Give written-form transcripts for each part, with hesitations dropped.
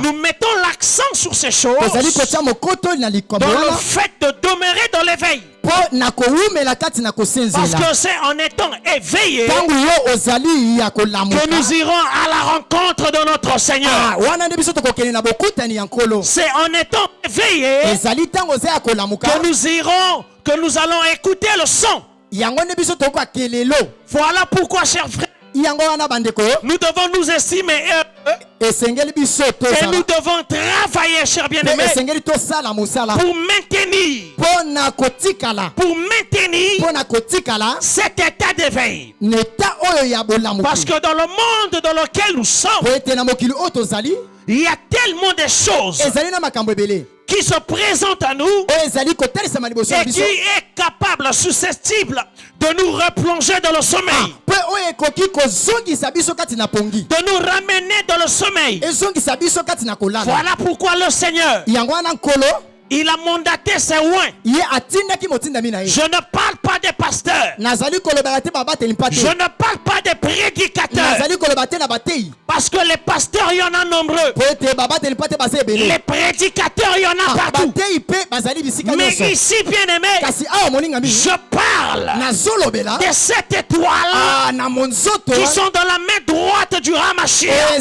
Nous mettons l'accent sur ces choses dans le fait de demeurer dans l'éveil. Parce que c'est en étant éveillé que nous irons à la rencontre de notre Seigneur. C'est en étant éveillé que nous allons écouter le son. Voilà pourquoi, chers frères, nous devons nous estimer et nous devons travailler, chers bien-aimés, pour maintenir cet état d'éveil. Parce que dans le monde dans lequel nous sommes, il y a tellement de choses qui se présentent à nous et qui est capable, susceptible de nous replonger dans le sommeil, de nous ramener dans le sommeil. Voilà pourquoi le Seigneur, il a mandaté ses oins. Je ne parle pas des pasteurs. Je ne parle pas des prédicateurs. Parce que les pasteurs, il y en a nombreux. Les prédicateurs, il y en a partout. Mais ici, bien aimé, je parle de cette étoile qui sont dans la main droite du Hamashiach. Je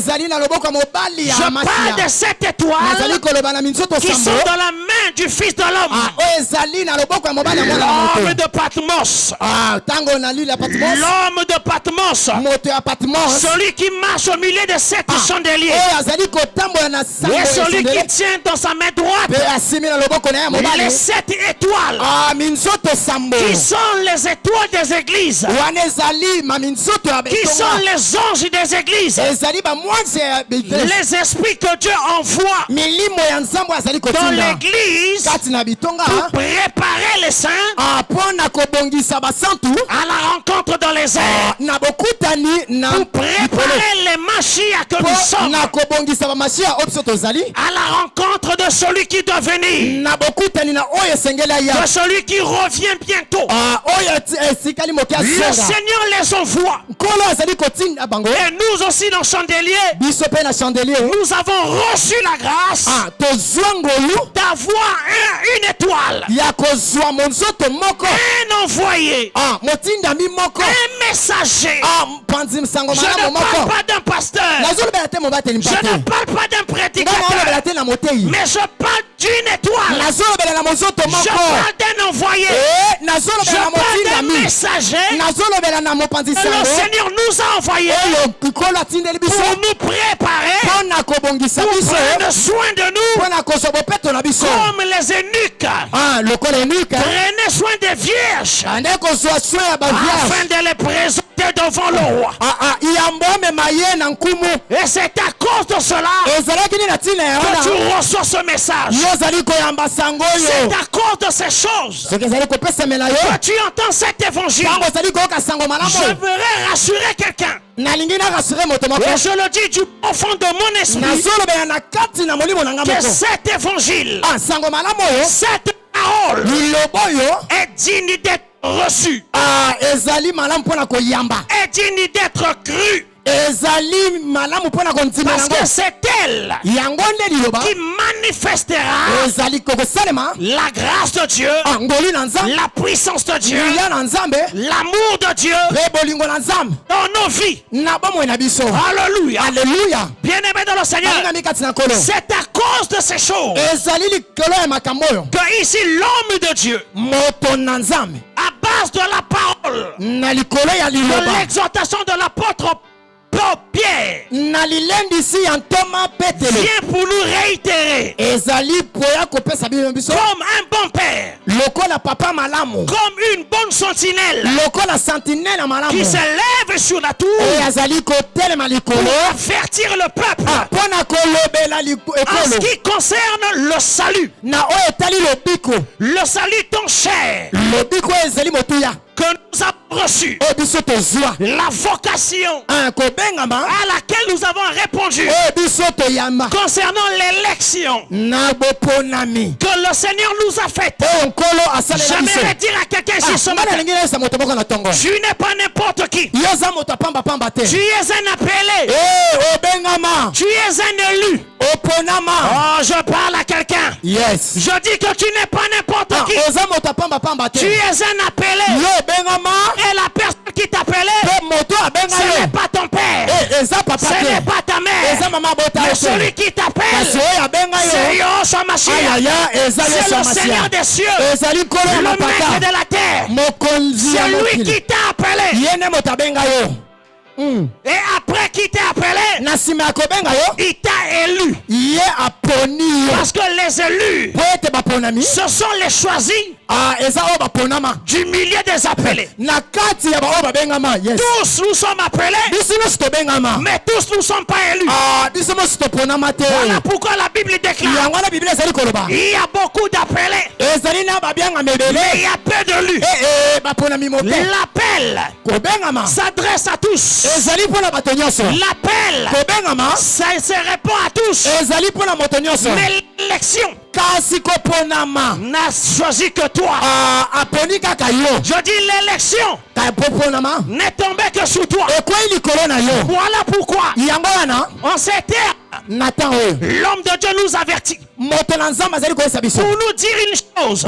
parle de cette étoile qui sont dans la main du Fils de l'homme. L'homme de Patmos. L'homme de Patmos. Celui qui marche au milieu de sept chandeliers. Et celui qui tient dans sa main droite les sept étoiles qui sont les étoiles des églises, qui sont les anges des églises, les esprits que Dieu envoie dans l'église pour préparer les saints à la rencontre dans les airs, pour préparer les Mashiach que nous sommes à la rencontre de celui qui doit venir, de celui qui revient bientôt. Le Seigneur les envoie. Et nous aussi dans Chandelier, nous avons reçu la grâce d'avoir une étoile, un envoyé, un messager. Je ne parle pas d'un pasteur, je ne parle pas d'un prédicateur, mais je parle d'une étoile. Je parle d'un envoyé, je parle d'un messager. Le Seigneur nous a envoyés pour nous préparer, pour prendre soin de nous, comme les eunuques prenaient soin des vierges afin de les présenter devant le roi. Et c'est à cause de cela que tu reçois ce message. C'est à cause de ces choses que tu entends cet évangile. Je voudrais rassurer quelqu'un. Et je le dis du fond de mon esprit que cet évangile, cette parole est digne d'être reçue, est digne d'être crue. Parce que c'est elle qui manifestera la grâce de Dieu, la puissance de Dieu, l'amour de Dieu dans nos vies. Alléluia. Bien-aimé dans le Seigneur, c'est à cause de ces choses que ici l'homme de Dieu, à base de la parole, de l'exhortation de l'apôtre Pierre, vient pour nous réitérer comme un bon père, comme une bonne sentinelle qui se lève sur la tour pour avertir le peuple en ce qui concerne le salut. Le salut ton cher, que nous avons reçu, la vocation à laquelle nous avons répondu concernant l'élection que le Seigneur nous a faite. J'aimerais dire à quelqu'un ici ce matin, tu n'es pas n'importe qui. Tu es un appelé. Tu es un élu. Oh, je parle à quelqu'un. Yes. Je dis que tu n'es pas n'importe qui. Tu es un appelé. Et la personne qui t'appelait, ce n'est pas ton père. Ce n'est pas ta mère. Mais celui qui t'appelle, c'est Yahshua Mashiach. C'est le Seigneur des cieux, le maître de la terre. C'est lui qui t'a appelé. Et après qu'il t'a appelé, il t'a élu. Parce que les élus, ce sont les choisis du milieu des appelés. Tous nous sommes appelés, mais tous nous ne sommes pas élus. Voilà pourquoi la Bible déclare il y a beaucoup d'appelés, mais il y a peu d'élus. L'appel s'adresse à tous. L'appel, ça se répond à tous. Mais l'élection n'a choisi que toi. Je dis l'élection n'est tombée que sur toi. Voilà pourquoi en ces terres, l'homme de Dieu nous avertit pour nous dire une chose.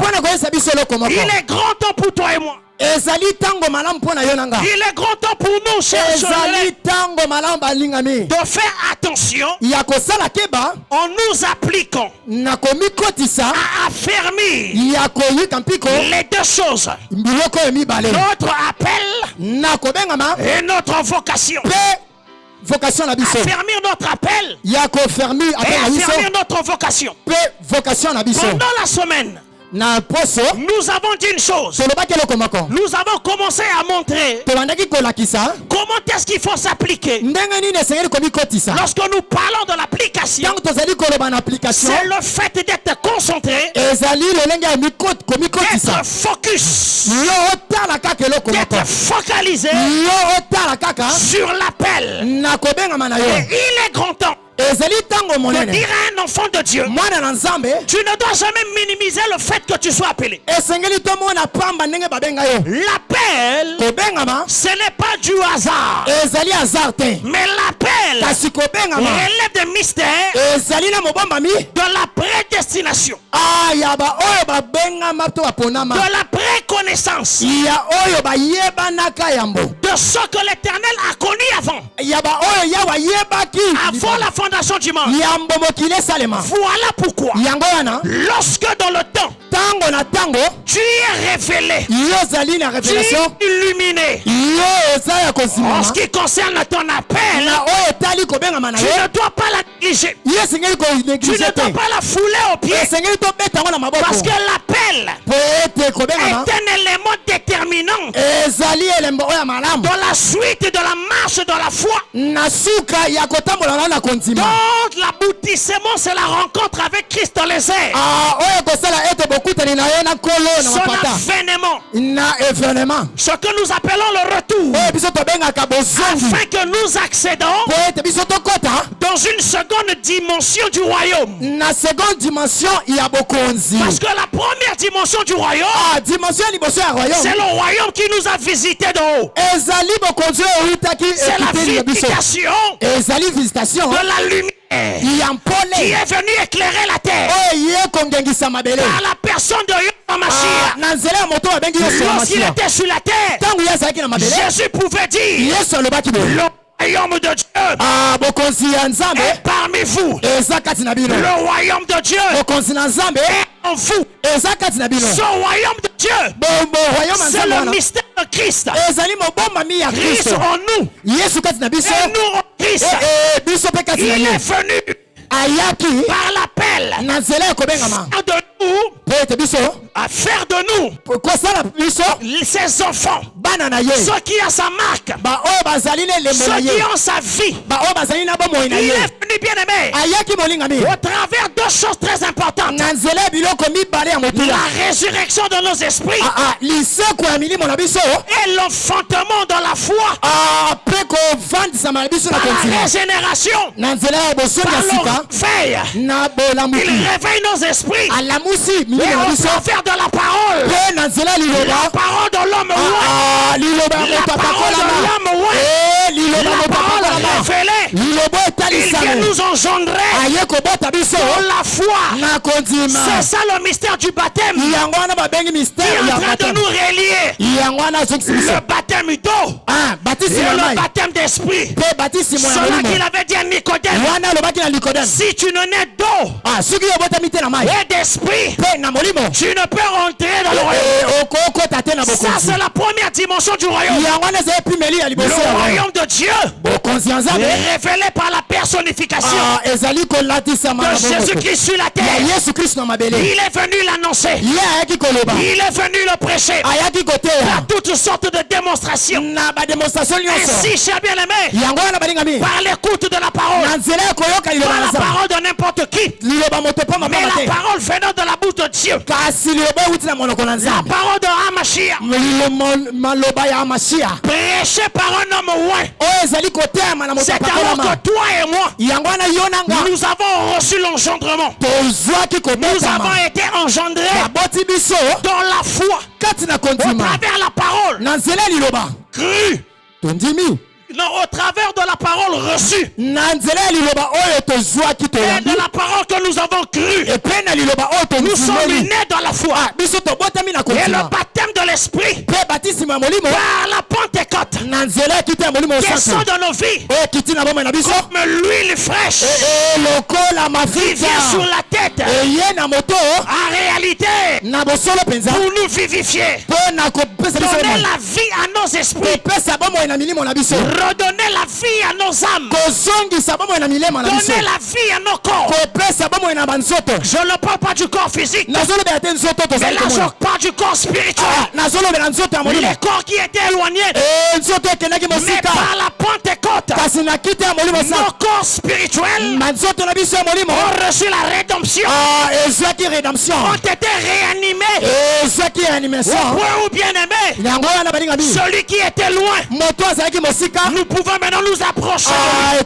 Il est grand temps pour toi et moi. Il est grand temps pour nous, chers de faire attention en nous appliquant à affermir les deux choses, notre appel et notre vocation. Affermir notre appel et affermir notre vocation. Pendant la semaine, nous avons dit une chose. Nous avons commencé à montrer comment est-ce qu'il faut s'appliquer. Lorsque nous parlons de l'application, c'est le fait d'être concentré, d'être focus, d'être focalisé sur l'appel. Et il est grand temps de dire à un enfant de Dieu, tu ne dois jamais minimiser le fait que tu sois appelé. L'appel, ce n'est pas du hasard, mais l'appel relève des mystères de la prédestination, de la préconnaissance, de ce que l'Éternel a connu avant la fondation du monde. Voilà pourquoi lorsque dans le temps tu es révélé, tu es illuminé en ce qui concerne ton appel, tu ne dois pas la négliger, tu ne dois pas la fouler aux pieds, parce que l'appel est un élément déterminant dans la suite de la marche de la foi. Donc l'aboutissement, c'est la rencontre avec Christ dans les airs. Son avènement, ce que nous appelons le retour, afin que nous accédons dans une seconde dimension du royaume. Parce que la première dimension du royaume, c'est le royaume qui nous a visités d'en haut. C'est la visitation de la lumière qui est venu éclairer la terre par la personne de Yahshua Mashiach. Lorsqu'il était sur la terre, Jésus pouvait dire le royaume de Dieu est parmi vous. Le royaume de Dieu est en vous. Ce royaume de Dieu, c'est le mystère de Christ. Christ en nous et nous en Christ. Il est venu par l'appel de nous à faire de nous ses enfants. Ceux qui ont sa marque, ceux qui ont sa vie. Il est venu, bien-aimé, au travers de choses très importantes. La résurrection de nos esprits et l'enfantement dans la foi, par la régénération, par l'veille. Il réveille nos esprits et au travers de la parole, la parole de l'homme la parole de l'homme la parole révélée, il vient nous engendrer dans la foi. C'est ça le mystère du baptême qui est en train de nous relier. Le baptême d'eau et le baptême d'esprit. Cela qu'il avait dit à Nicodème. Si tu ne nais d'eau et d'esprit, tu ne peux rentrer dans le royaume. Ça c'est la première dimension du royaume. Le royaume de Dieu est révélé par la personnification de Jésus-Christ sur la terre. Il est venu l'annoncer. Il est venu le prêcher par toutes sortes de démonstrations. Ainsi, cher bien-aimé, par l'écoute de la parole, par la parole de n'importe qui, mais la parole venant de la bouche de Dieu, la parole de Hamashia, prêchée par un homme oint. C'est alors que toi et moi, nous avons reçu l'engendrement. Nous avons été engendrés dans la foi, au travers la parole, cru. Non, au travers de la parole reçue et de la parole que nous avons crue, nous sommes nés dans la foi. Et le baptême de l'esprit par la Pentecôte descend de nos vies comme l'huile fraîche qui vient sur la tête. En réalité, pour nous vivifier, donner la vie à nos esprits, redonner la vie à nos âmes, donner la vie à nos corps. Je ne parle pas du corps physique, mais là je parle du corps spirituel. Les corps qui étaient éloignés, mais par la Pentecôte, nos corps spirituels ont reçu la rédemption, ont été réanimés. Au point où, bien aimé, celui qui était loin, nous pouvons maintenant nous approcher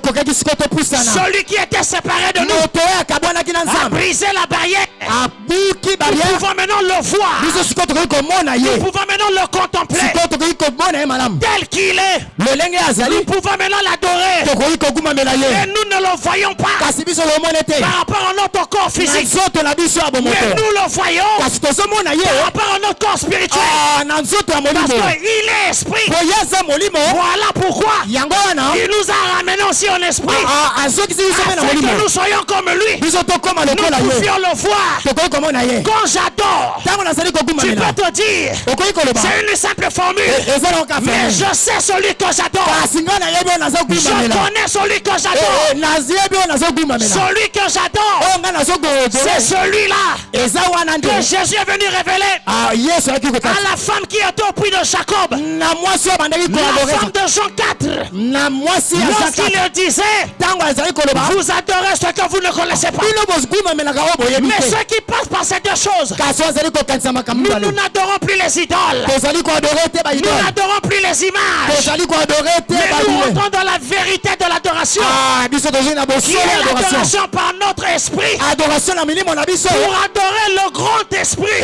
de lui. Celui qui était séparé de nous a brisé la barrière. Nous pouvons maintenant le voir. Nous pouvons maintenant le contempler tel qu'il est. Nous pouvons maintenant l'adorer. Et nous ne le voyons pas par rapport à notre corps physique, mais nous le voyons par rapport à notre corps spirituel, parce qu'il est esprit. Voilà pourquoi il nous a ramenés aussi en esprit, afin que nous soyons comme lui. Nous pouvions le voir. Quand j'adore, tu peux te dire, c'est une simple formule, mais je sais celui que j'adore. Je connais celui que j'adore. Celui que j'adore, c'est celui-là que Jésus est venu révéler à la femme qui était au puits de Jacob, la femme de Jean 4. Lorsqu'il le disait, vous adorez ce que vous ne connaissez pas. Mais ceux qui passent par ces deux choses, nous n'adorons plus les idoles, nous n'adorons plus les images, mais nous rentrons dans la vérité de l'adoration, qui est l'adoration par notre esprit, pour adorer le grand esprit,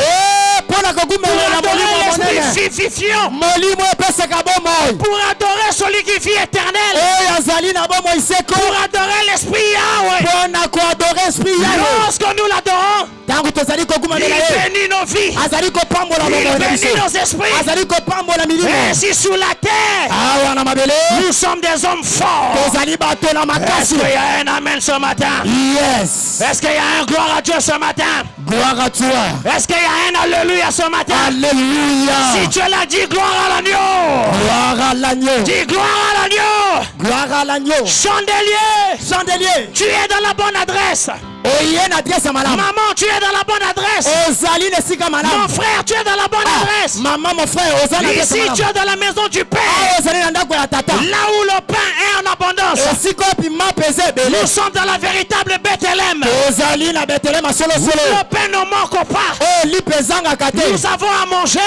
pour adorer l'esprit vivifiant, pour adorer celui qui vit éternel, pour adorer l'esprit Yahweh. Lorsque nous l'adorons, il bénit nos vies, il bénit nos esprits. Et si sur la terre, nous sommes des hommes forts, est-ce qu'il y a un amen ce matin? Yes. Est-ce qu'il y a un gloire à Dieu ce matin? Gloire à toi. Est-ce qu'il y a un alléluia ce matin? Alléluia. Si tu l'as dit, gloire à l'agneau. Gloire à l'agneau. Dis gloire à l'agneau. Gloire à l'agneau. Chandelier. Chandelier. Tu es dans la bonne adresse. Maman, tu es dans la bonne adresse. Mon frère, tu es dans la bonne adresse. Maman, mon frère, ici tu es dans la maison du Père. Là où le pain est en abondance. Nous sommes dans la véritable Bethléem. Le pain ne manque pas. Nous avons à manger.